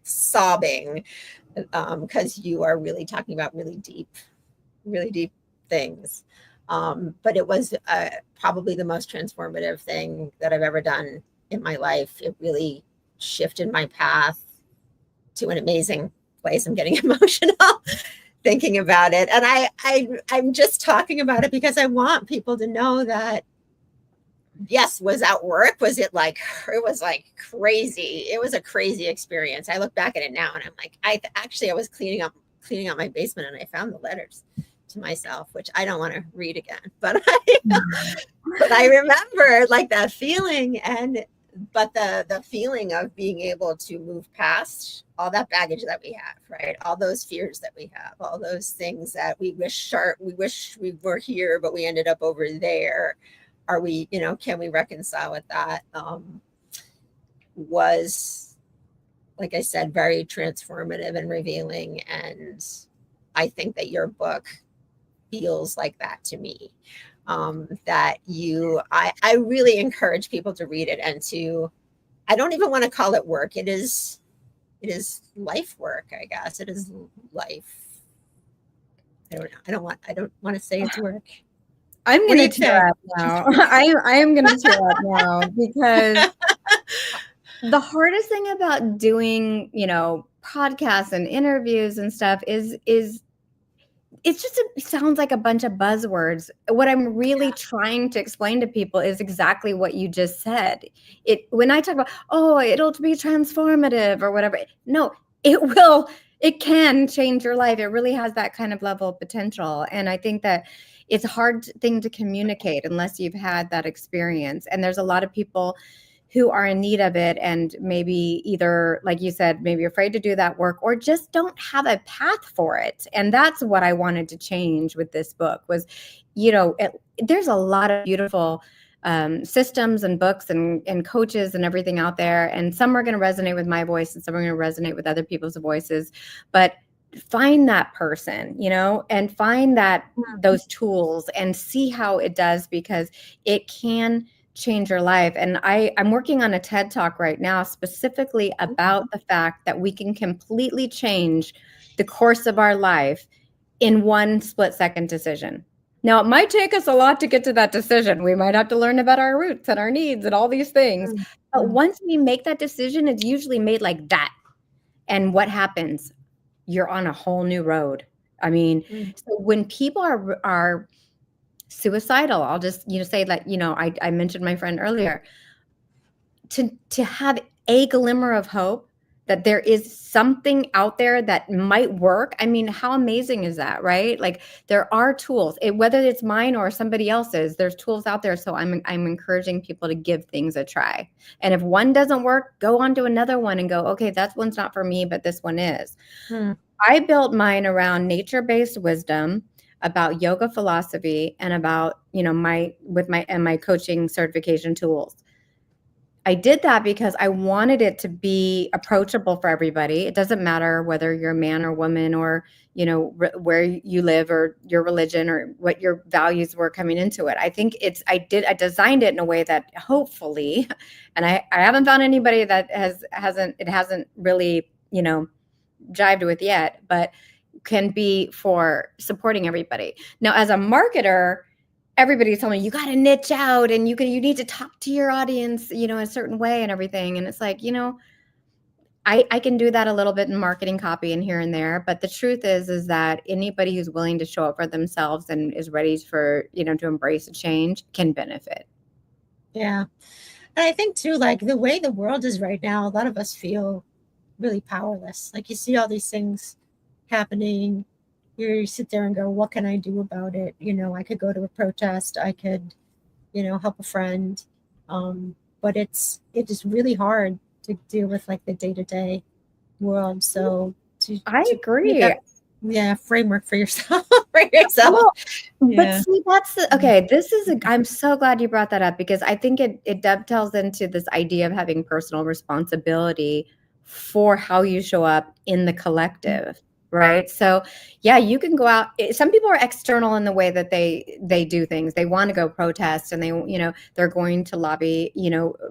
sobbing, because you are really talking about really deep things. But it was probably the most transformative thing that I've ever done in my life. It really shifted my path to an amazing place. I'm getting emotional thinking about it. And I'm just talking about it because I want people to know that, yes, was that work? Was it like, it was like crazy. It was a crazy experience. I look back at it now and I'm like, I was cleaning out my basement and I found the letters to myself, which I don't want to read again, but I remember like that feeling, but the feeling of being able to move past all that baggage that we have, right? All those fears that we have, all those things that we wish we were here, but we ended up over there. Are we, can we reconcile with that? Was, like I said, very transformative and revealing. And I think that your book feels like that to me. That I really encourage people to read it and I don't even want to call it work. It is life work, I guess. It is life. I don't know. I don't want to say it's work. I'm going to tear up now. I am going to tear up now because the hardest thing about doing, podcasts and interviews and stuff is it sounds like a bunch of buzzwords. What I'm really trying to explain to people is exactly what you just said. When I talk about, it'll be transformative or whatever. No, it can change your life. It really has that kind of level of potential. And I think that it's a hard thing to communicate unless you've had that experience. And there's a lot of people who are in need of it and maybe either, like you said, maybe afraid to do that work or just don't have a path for it. And that's what I wanted to change with this book was, there's a lot of beautiful systems and books and coaches and everything out there. And some are going to resonate with my voice and some are going to resonate with other people's voices. But find that person, and find those tools and see how it does, because it can change your life. And I'm working on a TED Talk right now specifically about the fact that we can completely change the course of our life in one split-second decision. Now, it might take us a lot to get to that decision. We might have to learn about our roots and our needs and all these things. But once we make that decision, it's usually made like that. And what happens? You're on a whole new road. I mean, so when people are suicidal, I'll just say that I mentioned my friend earlier, to have a glimmer of hope that there is something out there that might work. I mean, how amazing is that, right? Like there are tools, whether it's mine or somebody else's, there's tools out there. So I'm encouraging people to give things a try. And if one doesn't work, go on to another one and go, okay, that one's not for me, but this one is. I built mine around nature-based wisdom, about yoga philosophy, and about, my coaching certification tools. I did that because I wanted it to be approachable for everybody. It doesn't matter whether you're a man or woman or, where you live or your religion or what your values were coming into it. I think I designed it in a way that hopefully, and I haven't found anybody that hasn't really, jived with yet, but can be for supporting everybody. Now, as a marketer, everybody's telling me you got to niche out and you need to talk to your audience, a certain way and everything. And it's like, I can do that a little bit in marketing copy and here and there. But the truth is that anybody who's willing to show up for themselves and is ready for, to embrace a change can benefit. Yeah. And I think too, like the way the world is right now, a lot of us feel really powerless. Like you see all these things happening, you sit there and go, what can I do about it? I could go to a protest, I could, help a friend. But it is really hard to deal with like the day-to-day world. So I agree. yeah, framework for yourself. For yourself. Well, but Yeah. see, that's okay. This is I'm so glad you brought that up because I think it dovetails into this idea of having personal responsibility for how you show up in the collective, right? So, yeah, you can go out. Some people are external in the way that they do things. They want to go protest, and they're going to lobby,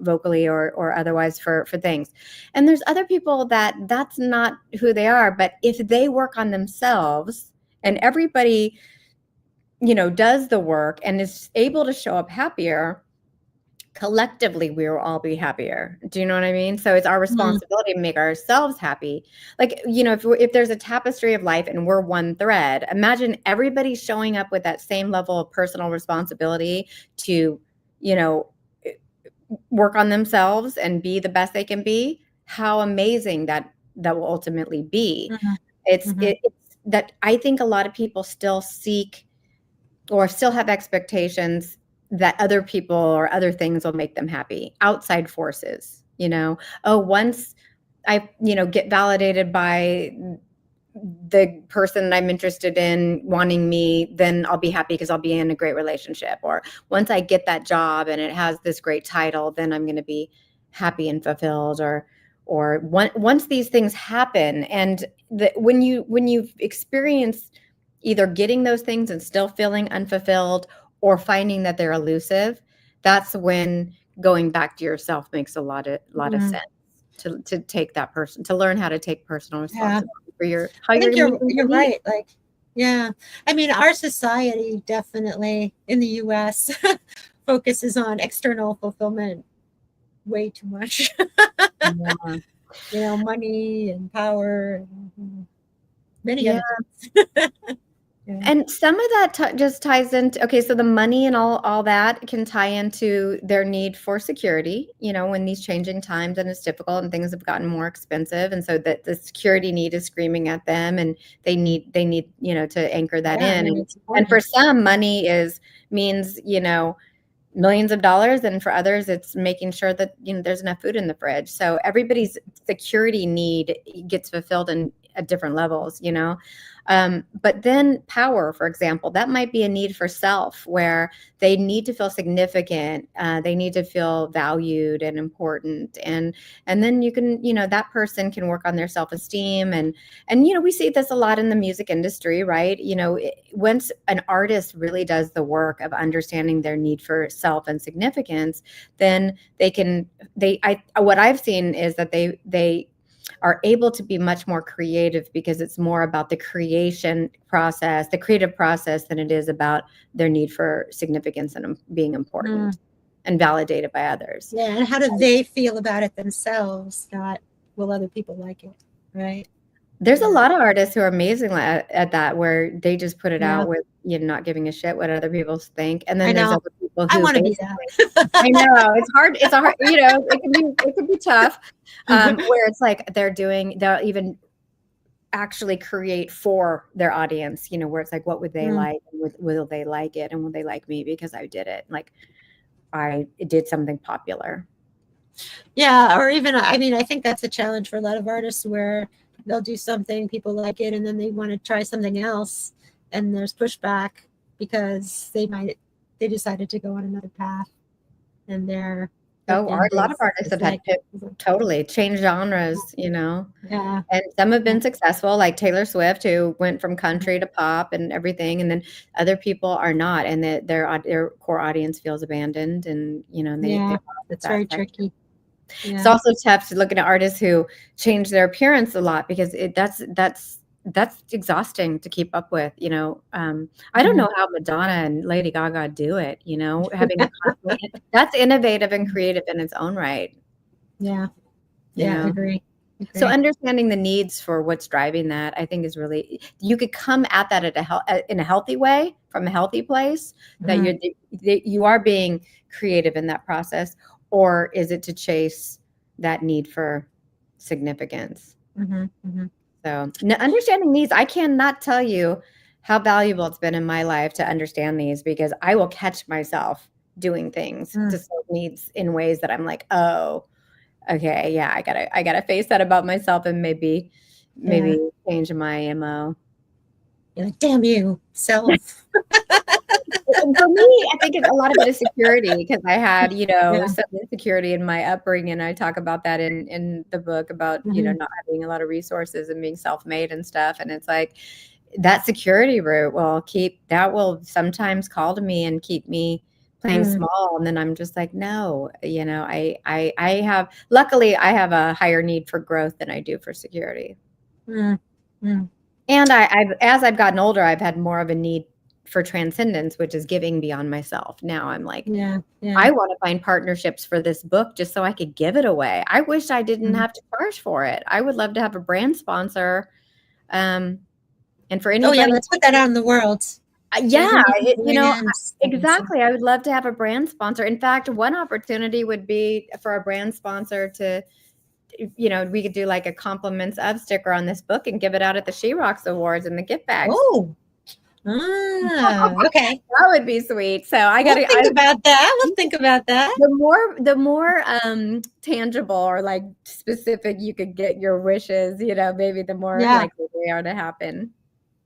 vocally or otherwise for things. And there's other people that's not who they are. But if they work on themselves, and everybody does the work and is able to show up happier, collectively we will all be happier. Do you know what I mean? So it's our responsibility to make ourselves happy. Like, if there's a tapestry of life and we're one thread, imagine everybody showing up with that same level of personal responsibility to, work on themselves and be the best they can be. How amazing that will ultimately be. Mhm. It's Mhm. it's that I think a lot of people still seek or still have expectations that other people or other things will make them happy, outside forces. Oh, once I get validated by the person that I'm interested in wanting me, then I'll be happy because I'll be in a great relationship. Or once I get that job and it has this great title, then I'm going to be happy and fulfilled. Once these things happen, and when you've experienced either getting those things and still feeling unfulfilled or finding that they're elusive, that's when going back to yourself makes a lot of Mhm. sense. To take that person, to learn how to take personal Yeah. responsibility for how I you're think meeting you're your needs. right. Like, yeah. I mean, our society definitely in the US focuses on external fulfillment way too much. Yeah. Money and power and many Yeah. other things. Yeah. And some of that just ties into, okay, so the money and all that can tie into their need for security, when these changing times and it's difficult and things have gotten more expensive. And so that the security need is screaming at them, and they need, to anchor that Yeah. I in. mean, And it's and for important. some, money means, millions of dollars, and for others it's making sure that there's enough food in the fridge. So everybody's security need gets fulfilled in at different levels. But then power, for example, that might be a need for self, where they need to feel significant, they need to feel valued and important, and then that person can work on their self-esteem. And we see this a lot in the music industry, right? Once an artist really does the work of understanding their need for self and significance, then what I've seen is that they are able to be much more creative, because it's more about the creative process, than it is about their need for significance and being Mm. important and validated by others. Yeah. And how do they feel about it themselves? Not will other people like it? Right. There's a Yeah. lot of artists who are amazing at that, where they just put it Yeah. out with, not giving a shit what other people think. And then I there's know. other people I who want to be basically, I that. know it's hard. It's a hard, it can be tough, where it's like they'll even actually create for their audience, where it's like, what would they Mm. like? Will they like it? And will they like me because I did it? Like I did something popular. Yeah, or even I mean, I think that's a challenge for a lot of artists where they'll do something, people like it, and then they want to try something else, and there's pushback because they decided to go on another path, and their Oh, fan a lot of base artists is have had like, to totally change genres. yeah, And some have yeah, been successful, like Taylor Swift, who went from country to pop and everything, and then other people are not, and that their core audience feels abandoned, and they yeah, lost it's that very section. tricky. It's Yeah. also tough to look at artists who change their appearance a lot, because that's exhausting to keep up with. I don't Mhm. know how Madonna and Lady Gaga do it, having to constantly, that's innovative and creative in its own right, Yeah, you yeah, know. agree, So agree. understanding the needs for what's driving that, I think, is really, you could come at that in a healthy way, from a healthy place, that Mhm, you are being creative in that process, or is it to chase that need for significance? mhm, mhm. So understanding these, I cannot tell you how valuable it's been in my life to understand these, because I will catch myself doing things Mm, to serve needs in ways that I'm like, oh, okay, yeah, I gotta face that about myself, and maybe yeah. change my MO. You're like, damn you, self. And for me, I think a lot of it is security because I had, Yeah. some insecurity in my upbringing. I talk about that in the book about, Mhm. not having a lot of resources and being self-made and stuff. And it's like that security route will sometimes call to me and keep me playing Mm, small. And then I'm just like, no, luckily I have a higher need for growth than I do for security. mm, mm. And as I've gotten older, I've had more of a need for transcendence, which is giving beyond myself. Now I'm like, Yeah, yeah. I want to find partnerships for this book just so I could give it away. I wish I didn't Mhm. have to charge for it. I would love to have a brand sponsor. Um, and for Oh yeah, anybody, let's put that out in the world. There's yeah, amazing brands. exactly. I would love to have a brand sponsor. In fact, one opportunity would be for a brand sponsor to, we could do like a compliments of sticker on this book and give it out at the She Rocks Awards in the gift bags. Oh, okay. That would be sweet. So I We'll gotta, think about that. We'll think about that. the more tangible or like specific you could get your wishes, maybe the more Yeah. likely they are to happen.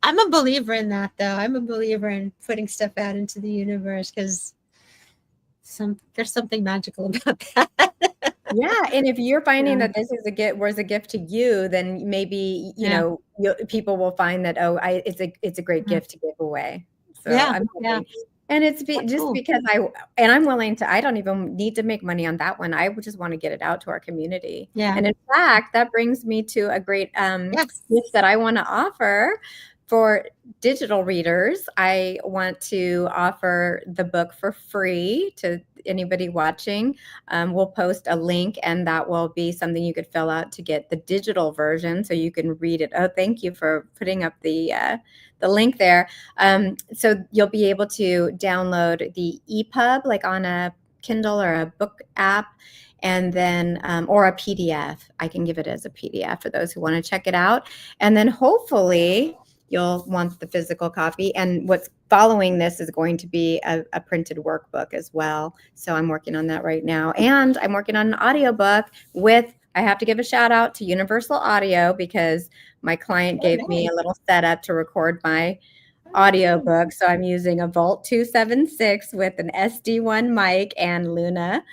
I'm a believer in that, though. I'm a believer in putting stuff out into the universe because there's something magical about that. Yeah, and if you're finding Yeah. that this is a gift to you, then maybe Yeah. people will find that it's a great Mhm. gift to give away. So Yeah. I'm Yeah. hoping, and That's just cool. because I'm willing to. I don't even need to make money on that one. I would just want to get it out to our community. Yeah. And in fact, that brings me to a great Yes. gift that I want to offer for digital readers. I want to offer the book for free to anybody watching. We'll post a link, and that will be something you could fill out to get the digital version, so you can read it. Oh, thank you for putting up the link there. So you'll be able to download the EPUB, like on a Kindle or a book app, and then or a PDF. I can give it as a PDF for those who want to check it out, and then hopefully you'll want the physical copy. And what's following this is going to be a printed workbook as well. So I'm working on that right now. And I'm working on an audiobook I have to give a shout out to Universal Audio because my client Oh, gave me nice. a little setup to record my audiobook. So I'm using a Volt 276 with an SD1 mic and Luna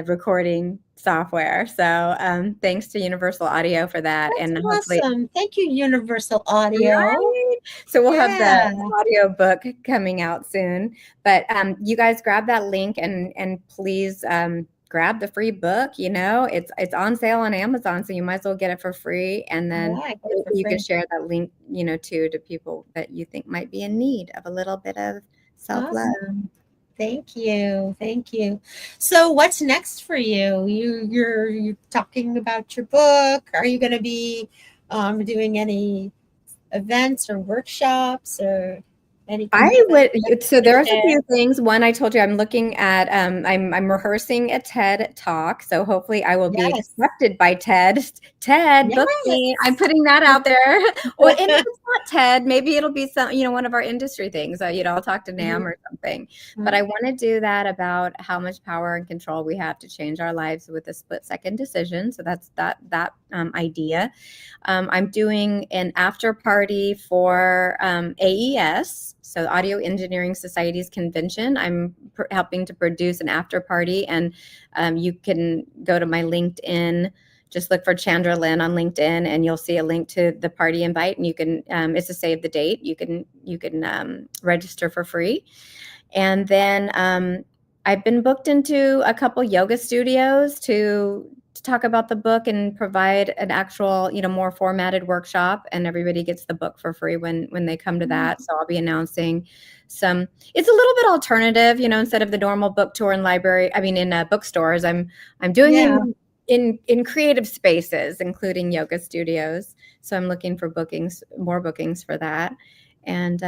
recording software. So thanks to Universal Audio for that. That's And hopefully, awesome. Thank you, Universal Audio. right? So we'll have Yeah. the audio book coming out soon. But you guys grab that link and please grab the free book. It's on sale on Amazon, so you might as well get it for free. And then Yeah, I get it for you can free. share that link, too, to people that you think might be in need of a little bit of self-love. Awesome. Thank you. Thank you. So what's next for you? You're talking about your book. Are you going to be doing any events or workshops or anything I that would. you So can there's a share? few things. One, I told you I'm looking at. I'm rehearsing a TED talk, so hopefully I will be Yes. accepted by TED. TED, book me. I'm Yes. putting that out there. Or and if it's not TED, maybe it'll be one of our industry things. I'll talk to Mhm, NAM or something. But mhm, I want to do that about how much power and control we have to change our lives with a split-second decision. So that's that idea. I'm doing an after party for AES, so Audio Engineering Society's convention. I'm helping to produce an after party, and you can go to my LinkedIn. Just look for Chandra Lynn on LinkedIn, and you'll see a link to the party invite. And you can it's a save the date. You can register for free, and then I've been booked into a couple yoga studios to talk about the book and provide an actual, more formatted workshop, and everybody gets the book for free when they come to that. So I'll be announcing some. It's a little bit alternative, instead of the normal book tour in bookstores. I'm doing Yeah. in creative spaces, including yoga studios. So I'm looking for more bookings for that, and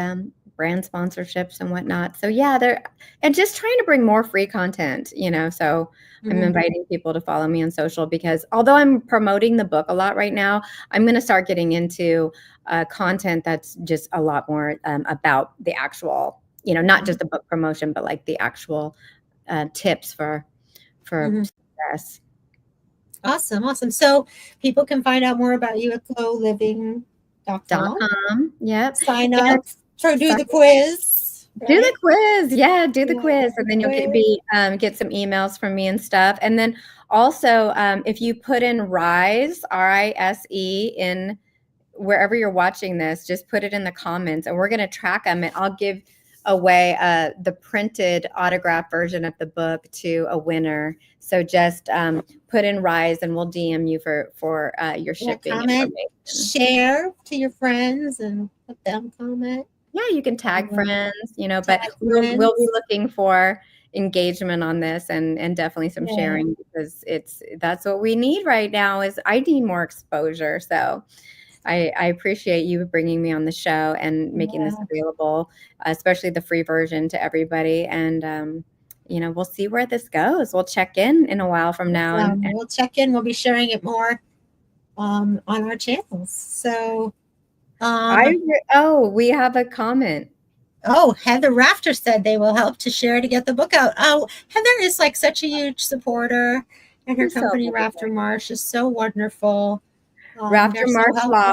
brand sponsorships and whatnot. So yeah, and just trying to bring more free content, so I'm Mhm. inviting people to follow me on social, because although I'm promoting the book a lot right now, I'm going to start getting into content that's just a lot more about the actual, not just the book promotion, but like the actual tips for Mhm. success. Awesome. Awesome. So people can find out more about you at glowliving.com. .com. Yep. Sign And up for do the quiz. do Right? the quiz. Yeah, do the quiz. And then you'll get some emails from me and stuff. And then also, if you put in RISE, RISE, in wherever you're watching this, just put it in the comments and we're going to track them. And I'll give away the printed autograph version of the book to a winner. So just put in RISE and we'll DM you for your shipping comment, information. share to your friends and let them comment. Yeah, you can tag friends, but we'll be looking for engagement on this and definitely some sharing, because that's what we need right now. Is I need more exposure. So I appreciate you bringing me on the show and making this available, especially the free version, to everybody. And we'll see where this goes. We'll check in a while from now. And we'll check in. We'll be sharing it more on our channels. So we have a comment. Oh, Heather Rafter said they will help to share to get the book out. Oh, Heather is like such a huge supporter, and her company Rafter Marsh is so wonderful. Rafter Marsh Law.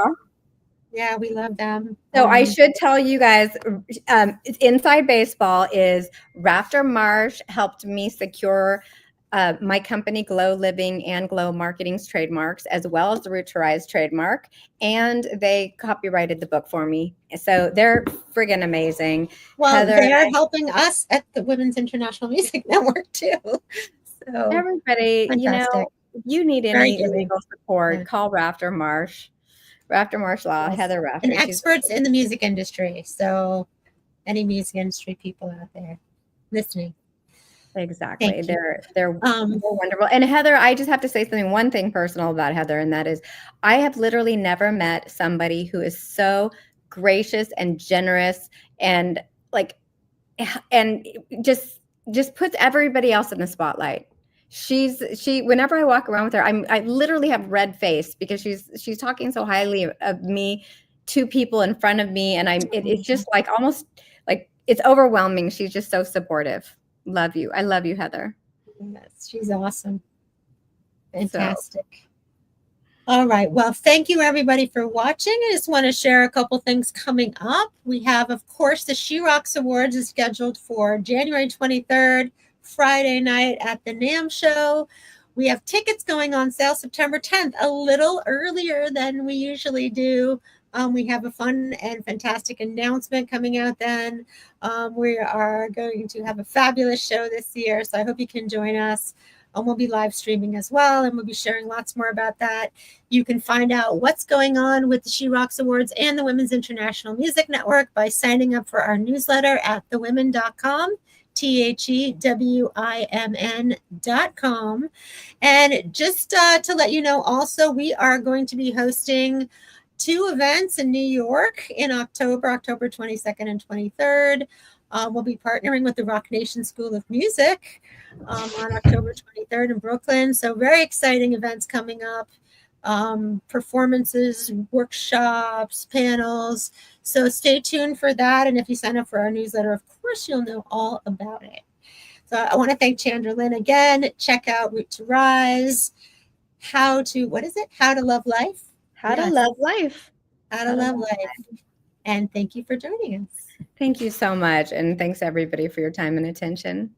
Yeah, we love them. So I should tell you guys, inside baseball is Rafter Marsh helped me secure my company Glow Living and Glow Marketing's trademarks, as well as the Root to Rise trademark, and they copyrighted the book for me. So they're friggin' amazing. Well, Heather, they're helping us at the Women's International Music Network too. So everybody, fantastic. If you need any legal support, call Rafter Marsh. Rafter Marsh Law, yes. Heather Rafter. And experts in the music industry. So any music industry people out there listening. Exactly. They're wonderful. And Heather, I just have to say one thing personal about Heather, and that is I have literally never met somebody who is so gracious and generous and just puts everybody else in the spotlight. Whenever I walk around with her, I literally have red face because she's talking so highly of me to people in front of me, and it's just like almost like it's overwhelming. She's just so supportive. Love you. I love you, Heather. Yes, she's awesome. Fantastic. All right. Well, thank you everybody for watching. I just want to share a couple things coming up. We have, of course, the She Rocks Awards is scheduled for January 23rd, Friday night at the NAMM show. We have tickets going on sale September 10th, a little earlier than we usually do. We have a fun and fantastic announcement coming out then. We are going to have a fabulous show this year, so I hope you can join us. We'll be live streaming as well, and we'll be sharing lots more about that. You can find out what's going on with the She Rocks Awards and the Women's International Music Network by signing up for our newsletter at thewomen.com. THEWIMN.com. And just to let you know, also, we are going to be hosting 2 events in New York in October 22nd and 23rd. We'll be partnering with the Rock Nation School of Music on October 23rd in Brooklyn. So very exciting events coming up. Performances, workshops, panels. So stay tuned for that. And if you sign up for our newsletter, of course, you'll know all about it. So I want to thank Chandra Lynn again. Check out Root to Rise. How to Love Life? How to Love Life. How to Love Life. And thank you for joining us. Thank you so much. And thanks everybody for your time and attention.